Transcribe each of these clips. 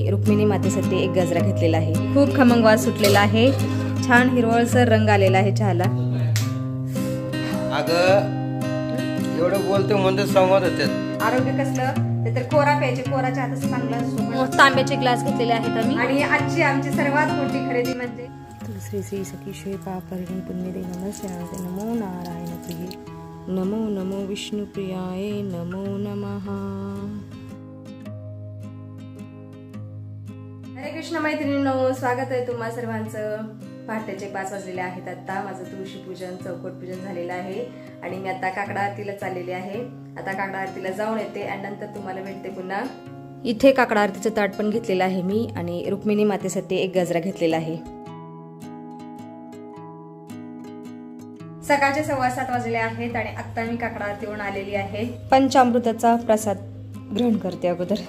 आणि रुक्मिणी मातेसाठी एक गजरा घेतलेला आहे। खूप खमंग वास सुटलेला आहे, छान हिरवळसर रंग आलेला आहे चहाला। अगं एवढं बोलतो म्हणतो संवाद होते। आरोग्य कसलं ते तर कोरा प्यायचे, कोरा चहा तर चांगला असतो। तांब्याचे ग्लास घेतलेले आहेत आम्ही। आणि आजची आमची सर्वात मोठी खरेदी म्हणजे तुलसी श्री सखी श्री पापरिणी पुण्यदे नमस्ते नमो नारायण प्रिय नमो नमो विष्णु प्रियाय नमो नमः। हरे कृष्ण मैत्रिणींनो, स्वागत आहे तुम्हा सर्वांचं। पहाटेचे 5 वाजलेले आहेत। आता माझं तुळशी पूजन चौकट पूजन झालेलं आहे आणि मी आता काकडा आरतीला चाललेली आहे। आता काकडा आरतीला जाऊन येते आणि नंतर तुम्हाला भेटते पुन्हा। इथे काकडा आरतीचं ताट पण घेतलेलं आहे मी आणि रुक्मिणी मातेसाठी एक गजरा घेतलेला आहे। सकाळचे 7:15 वाजले आहेत आणि आता मी काकडा आरतीवरून आलेली आहे। पंचामृताचा प्रसाद ग्रहण करते अगोदर।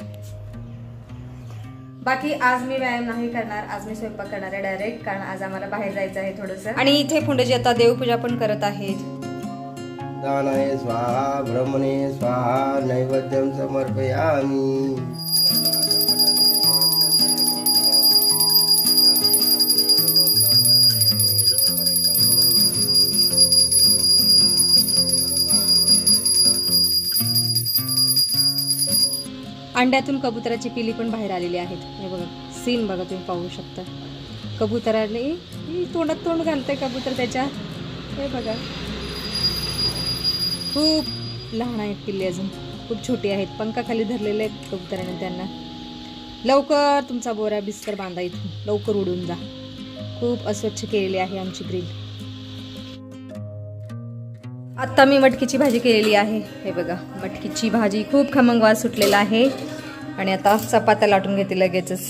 बाकी आज मी व्यायाम नाही करणार, आज मी स्वयंपाक करणार आहे डायरेक्ट, कारण आज आम्हाला बाहेर जायचं आहे थोडंसं। आणि इथे पुंडजी आता देवपूजा पण करत आहेत। दानाय स्वाहा ब्रह्मणे स्वाहा नैवेद्यम समर्पयामि। अंड्यातून कबुतराची पिली पण बाहेर आलेली आहेत। हे बघा सीन बघा, तुम्ही पाहू शकता। कबुतराने तोंडात तोंड घालतंय कबूतर त्याच्या। हे बघा खूप लहान आहेत पिल्ले, अजून खूप छोटी आहेत। पंखाखाली धरलेले आहेत कबुतराने त्यांना। लवकर तुमचा बोरा बिस्तर बांधा, इथून लवकर उडून जा। खूप अस्वच्छ केलेली आहे आमची ग्रिल। आता मी मटकीची भाजी केलेली आहे। हे बघा मटकीची भाजी, खूप खमंग वास सुटलेला आहे आणि आता चपात्या लाटून घेते लगेचच।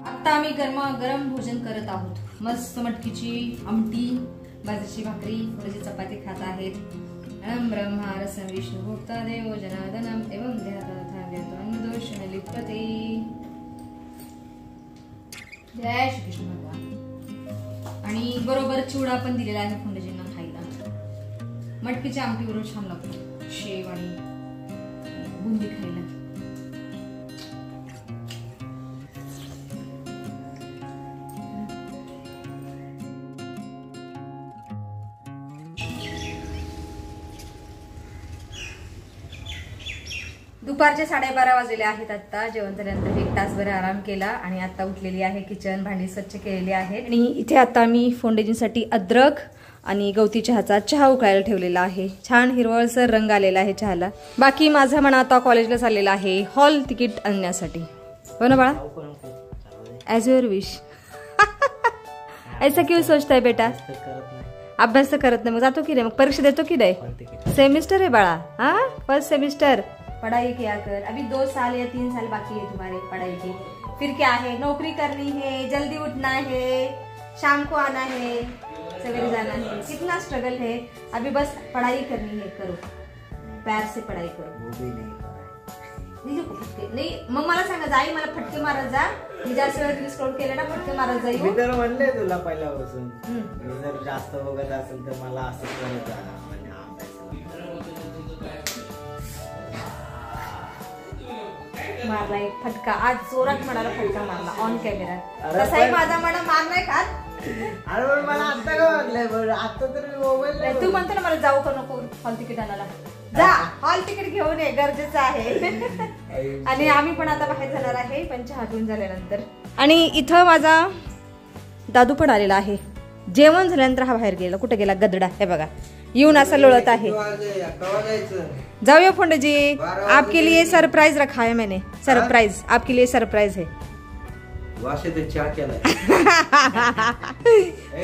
आता आम्ही गरम भोजन करत आहोत। मस्त मटकीची आमटी, बाजरीची भाकरी, थोडीशी चपाती खात आहेत। अहं ब्रह्मा रसं विष्णु भोक्ता देवो जनार्दनम एवं दोषण लिप्यते। जय श्री कृष्ण भगवान। आणि बरोबर चिवडा पण दिलेला आहे पुंडजींना खायला। मटकीच्या आमटीबरोबर छान लागतो शेव आणि बुंदी खायला। दुपारचे 12:30 वाजलेले आहेत। आता जेवण झाल्यानंतर 1 तासभर आराम केला आणि आता उठलेली आहे। किचन भांडी स्वच्छ केलेली आहेत आणि इथे आता मी फोंडेजींसाठी अद्रक आणि गवती चहाचा चहा उकळायला ठेवलेला आहे। छान हिरवळसर रंग आलेला आहे चहाला। बाकी माझा मना आता कॉलेजला चाललेला आहे हॉल तिकीट आणण्यासाठी। हो ना बाळा, ॲज युअर विश। ऐसा क्यों सोचता है बेटा? अभ्यास तर करत नाही, मग जातो की नाही, मग परीक्षा देतो की नाही? सेमिस्टर है बाळा, हाँ फर्स्ट सेमिस्टर। पढ़ाई किया कर, अभी 2 साल या 3 साल बाकी है तुम्हारे पढ़ाई के। फिर क्या है, नौकरी करनी है, जल्दी उठना है, शाम को आना है, सवेरे जाना है। कितना स्ट्रगल है, अभी बस पढ़ाई करनी है, करो प्यार से पढ़ाई करो। नाही मग मला सांगा जाई, मला फटके मारत जा। मी जास्त वेळ रील्स स्क्रॉल केले ना, फटके मारत जाई। मी तर म्हणले तुला पहिल्यापासून, मी जर जास्त बघत असेल तर मला असंच करत जा। मारला एक फटका, आज जोरात म्हणाला फटका मारला ऑन कॅमेरा। तसाही माझा म्हणा मार नाही खात। अरे पण मला आता काय वाटलंय बरं, आता तर मी मोबाईल तू म्हणतो ना मला जाऊ का नको हॉल तिकीट आणायला, जा हॉल तिकीट घेऊन ये, गरजेचं आहे। आणि आम्ही पण आता बाहेर जाणार आहे पण चहा पिऊन झाल्यानंतर। आणि इथं माझा दादू पण आलेला आहे। जेवण झाल्यानंतर हा बाहेर गेला, कुठे गेला गदडा, हे बघा यूं असा लोळत आहे। जाऊया फोंडजी, आपके लिए सरप्राइज रखा है मैंने, सरप्राइज आपके लिए सरप्राइज है।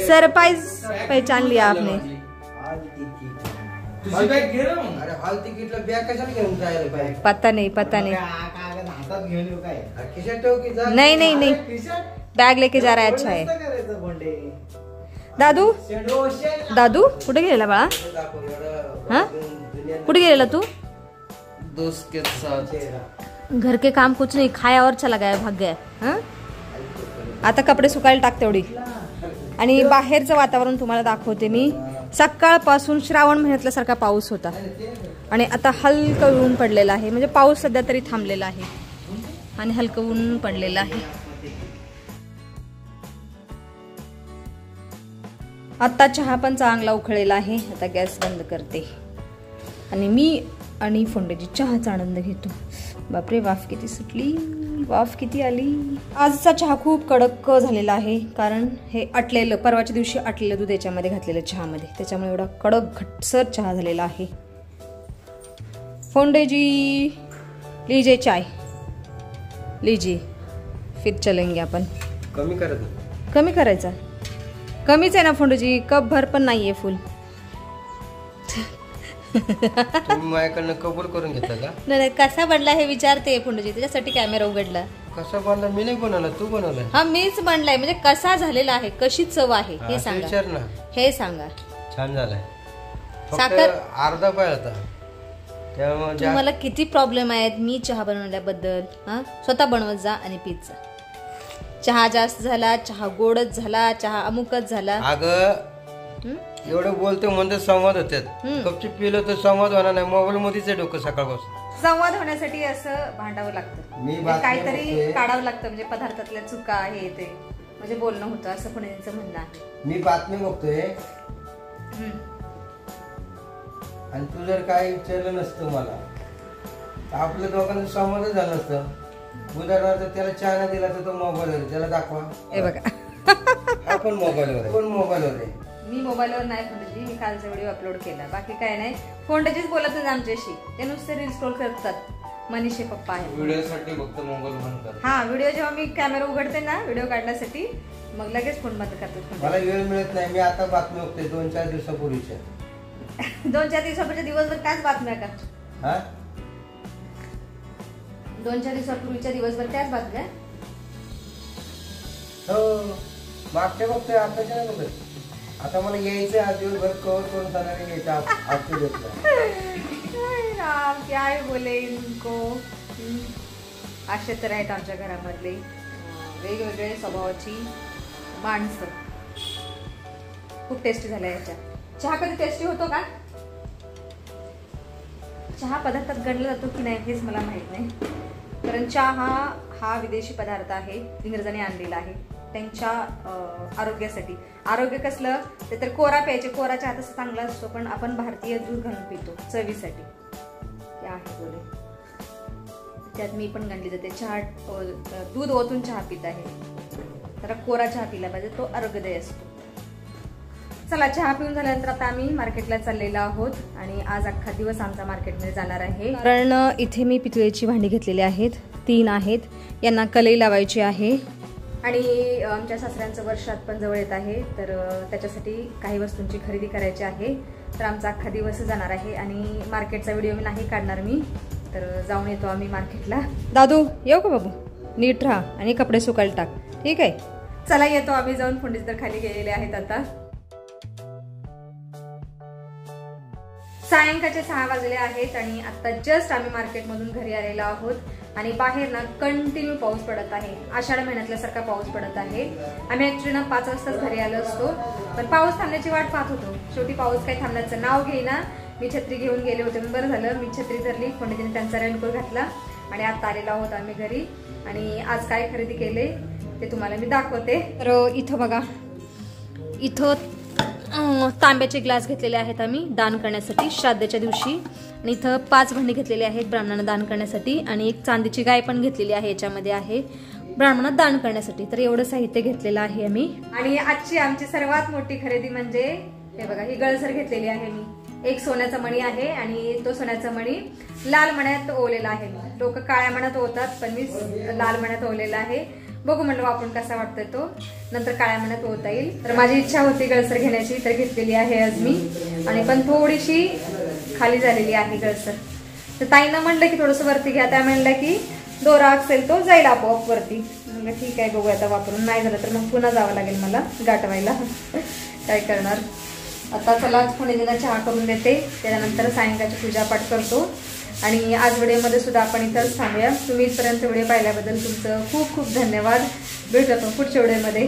सरप्राइज पहचान लिया आपने। पता नहीं नहीं नहीं नहीं, बैग लेके जा रहा है, अच्छा है। दादू दादू कुठे गेलेला बाळा? हाँ कुठे गेलेला तू? दोस्त के साथ। घर के काम कुछ नहीं, खाया और चला गया, भाग गया। हाँ आता कपडे सुकायला टाक तेवढी। आणि बाहेरचं वातावरण तुम्हाला दाखवते मी. सकाळपासून श्रावण महिन्यातल्यासारखा पाऊस होता आणि आता हलकं ऊन पडलेलं आहे. म्हणजे पाऊस सध्या तरी थांबलेला आहे आणि हलकं ऊन पडलेलं आहे. आता चहा पण चांगला उखळलेला आहे. आता गॅस बंद करते आणि मी आणि फोंडेजी चहाचा आनंद घेतो. बापरे, वाफ किती सुटली, वाफ किती आली. आजचा चहा खूप कडक झालेला आहे कारण हे आटलेलं, परवाच्या दिवशी आटलेलं दूध याच्यामध्ये घातलेलं चहामध्ये, त्याच्यामुळे एवढा कडक घट्टसर चहा झालेला आहे. फोंडेजी लीजिए चाय, लीजिए, फिर चलेंगे आपण. कमी करत कमी करायचा, कमीच आहे ना फोंडेजी, कप भर पण नाहीये फुल. तुम्ही माझ्याकडनं कबूल करून घेतला का? नाही, कसा बनला हे विचारते फोंडेजी, त्याच्यासाठी कॅमेरा उघडला. कसा बनला? मी नाही बनवला, तू बनवलाय. हा, मीच बनलाय. म्हणजे कसा झालेला आहे, कशी चव आहे हे सांगा. विचार ना. हे सांगा. छान झालाय. साखर अर्धा पाय होता त्यामुळे. तुम्हाला किती प्रॉब्लेम आहेत मी चहा बनवल्याबद्दल. हा, स्वतः बनवत जा आणि पीत जा. चहा जास्त झाला, चहा गोडच झाला, चहा अमुकच झाला. अगं एवढं बोलतो म्हणजे संवाद होतात. कपची पिलं तर संवाद होणार नाही. मोबाईल मध्येच आहे डोकं सकाळपासून. संवाद होण्यासाठी असं भांडावं लागतं, म्हणजे काहीतरी काढावं लागतं. म्हणजे पदार्थातल्या चुका आहे ते म्हणजे बोलणं होतं असं पुण्याचं म्हणणं आहे. मी बातमी बघतोय आणि तू जर काय विचारलं नसतं मला तर आपल्या दोघांचं संवादच झालं नसतं. उदाहरणार्थ त्याला चहा नाही दिला तर तो मोबाईलवर, त्याला दाखवा. हे बघा, आपण मोबाईलवर, कोण मोबाईलवर आहे. मी मोबाईलवर नाही फोंडेजी, मी कालचा व्हिडिओ अपलोड केला, बाकी काय नाही. फोंडेजीच बोलत नाही आमच्याशी, ते नुसते रील स्क्रोल करतात. मनीषे पप्पा आहेत, व्हिडिओसाठी फक्त मोबाईल बंद कर. हा, व्हिडिओ जेव्हा मी कॅमेरा उघडते ना व्हिडिओ काढण्यासाठी, मग लगेच फोन बंद करतात. मला वेळ मिळत नाही. मी आता बातमी बघते 2-4 दिवसापूर्वीच्या. 2-4 दिवसापूर्वीच्या दिवसभर कायच बातम्या का? हा, 2-4 दिवसापूर्वीच्या दिवसभर त्याच बातम्या. हो, मागच्या बघतोय, आताच्या नाही बघत. आता मला यायचं आज दिवसभर कवर करून जाणार काय बोले इनको. असे तर आहेत आमच्या घरामधले वेगवेगळे स्वभावाची माणसं. खूप टेस्टी झाल्या याच्या. चहा कधी टेस्टी होतो का? चहा पदार्थात गणला जातो की नाही हेच मला माहित नाही, कारण चहा हा विदेशी पदार्थ आहे, इंग्रजांनी आणलेला आहे त्यांच्या आरोग्यासाठी. आरोग्य कसलं ते तर कोरा प्यायचे, कोरा चहा तसं चांगला असतो, पण आपण भारतीय दूध घालून पितो चवीसाठी. ते आहे बोले, त्यात मी पण गणली जाते. चहा दूध ओतून चहा पित आहे, तर कोरा चहा पिला पाहिजे, तो आरोग्यदायी असतो. चला, चहा पिऊन झाल्यानंतर आता आम्ही मार्केटला चाललेलो आहोत आणि आज अख्खा दिवस आमचा मार्केटमध्ये जाणार आहे. कारण इथे मी पितळेची भांडी घेतलेली आहेत, 3 आहेत. यांना कलई लावायची आहे आणि आमच्या सासऱ्यांचं वर्षात पण जवळ येत आहे, तर त्याच्यासाठी काही वस्तूंची खरेदी करायची आहे. तर आमचा अख्खा दिवस जाणार आहे आणि मार्केटचा व्हिडिओ मी नाही काढणार मी, तर जाऊन येतो आम्ही मार्केटला. दादू येऊ का बाबू? नीट राहा आणि कपडे सुकायला टाक, ठीक आहे? चला येतो आम्ही जाऊन. फोंडेजी तर खाली गेलेले आहेत आता. सायंकाळचे 6 वाजले आहेत आणि आता जस्ट आम्ही मार्केटमधून घरी आलेलो आहोत आणि बाहेर ना कंटिन्यू पाऊस पडत आहे. आषाढ महिन्यातल्यासारखा पाऊस पडत आहे. आम्ही ऍक्च्युली ना 5 वाजताच घरी आलो असतो, पण पाऊस थांबण्याची वाट पाहत होतो. शेवटी पाऊस काही थांबण्याचं नाव घेईना. मी छत्री घेऊन गेले होते, बरं झालं मी छत्री धरली. फोंडेजीने त्यांचा रेनकोट घातला आणि आता आलेलो आहोत आम्ही घरी. आणि आज काय खरेदी केले ते तुम्हाला मी दाखवते. तर इथं बघा, इथं तांब्याचे ग्लास घेतलेले आहेत आम्ही दान करण्यासाठी श्राद्धाच्या दिवशी. आणि इथं 5 भांडी घेतलेली आहेत ब्राह्मणांना दान करण्यासाठी आणि एक चांदीची गाय पण घेतलेली आहे, याच्यामध्ये आहे ब्राह्मणांना दान करण्यासाठी. तर एवढं साहित्य घेतलेलं आहे आम्ही. आणि आजची आमची सर्वात मोठी खरेदी म्हणजे हे बघा, ही गळसर घेतलेली आहे मी. एक सोन्याचा मणी आहे आणि तो सोन्याचा मणी लाल मण्यात ओवलेला आहे. लोक काळ्या मण्यात ओवतात, पण मी लाल मण्यात ओवलेला आहे. बघू म्हणलं वापरून कसा वाटतोय तो, नंतर काळ्या मण्यात ओवता येईल. तर माझी इच्छा होती गळसर घेण्याची, तर घेतलेली आहे आज मी. आणि पण थोडीशी खाली झालेली आहे गळसर. तर ताईंना म्हणलं की थोडंसं वरती घ्या, त्या म्हणलं की दोरा असेल तो जाईल आपोआप वरती. म्हणलं ठीक आहे, बघू आता वापरून. नाही झालं तर मग पुन्हा जावं लागेल मला गाठवायला. काय करणार आता. चला फोंडेजींना चहा करून देते, त्याच्यानंतर सायंकाळची पूजापाठ करतो. आणि आज व्हिडिओमध्ये सुद्धा आपण इथंच थांबूया. तुम्ही इथपर्यंत व्हिडिओ पाहिल्याबद्दल तुमचं खूप खूप धन्यवाद. भेटतो पुढच्या व्हिडिओमध्ये.